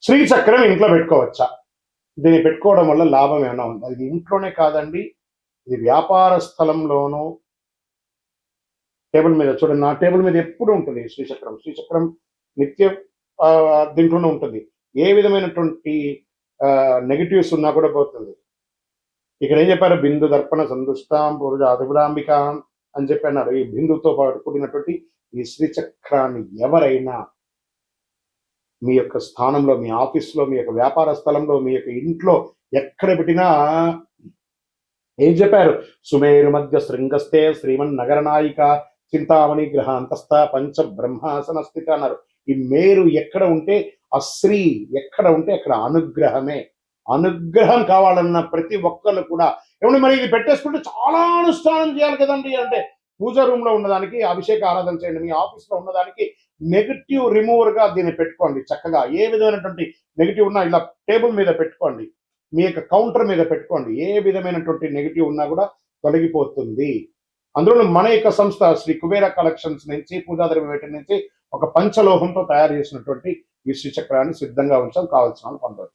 శ్రీచక్రం ఇంట్లో పెట్టుకోవచ్చా? దీన్ని పెట్టుకోవడం వల్ల లాభం ఏమైనా ఉందా? ఇది ఇంట్లోనే కాదండి, ఇది వ్యాపార స్థలంలోనూ టేబుల్ మీద చూడండి, నా టేబుల్ మీద ఎప్పుడు ఉంటుంది శ్రీచక్రం. శ్రీచక్రం నిత్యం దీంట్లోనే ఉంటుంది. ఏ విధమైనటువంటి నెగిటివ్స్ ఉన్నా కూడా పోతుంది. ఇక్కడ ఏం చెప్పారు? బిందు దర్పణ సందుష్టాం పూర్వ అధిపురాంబిక అని చెప్పి అన్నారు. ఈ బిందుతో పాటు కూడినటువంటి ఈ శ్రీచక్రాన్ని ఎవరైనా మీ యొక్క స్థానంలో, మీ ఆఫీస్లో, మీ యొక్క వ్యాపార స్థలంలో, మీ యొక్క ఇంట్లో ఎక్కడ పెట్టినా ఏం చెప్పారు? సుమేరు మధ్య శృంగస్తే శ్రీమన్ నగర నాయిక చింతామణి గ్రహ అంతస్థ పంచ బ్రహ్మాసన స్థితి అన్నారు. ఈ మేరు ఎక్కడ ఉంటే ఆ శ్రీ ఎక్కడ ఉంటే అక్కడ అనుగ్రహమే. అనుగ్రహం కావాలన్న ప్రతి ఒక్కళ్ళు కూడా ఏమంటే మరి ఇది పెట్టేసుకుంటే చాలా అనుష్ఠానం చేయాలి కదండి అంటే, పూజా రూమ్ లో ఉన్నదానికి అభిషేక ఆరాధన చేయండి, మీ ఆఫీస్ లో ఉన్నదానికి నెగిటివ్ రిమూవర్ గా దీన్ని పెట్టుకోండి. చక్కగా ఏ విధమైనటువంటి నెగిటివ్ ఉన్నా ఇలా టేబుల్ మీద పెట్టుకోండి, మీ యొక్క కౌంటర్ మీద పెట్టుకోండి. ఏ విధమైనటువంటి నెగిటివ్ ఉన్నా కూడా తొలగిపోతుంది. అందులో మన యొక్క సంస్థ శ్రీ కుబేర కలెక్షన్స్ నుంచి, పూజాద్రవ్య వేట నుంచి ఒక పంచలోహంతో తయారు చేసినటువంటి ఈ శ్రీచక్రాన్ని సిద్ధంగా ఉంచాం, కావాల్సిన వాళ్ళు పొందవచ్చు.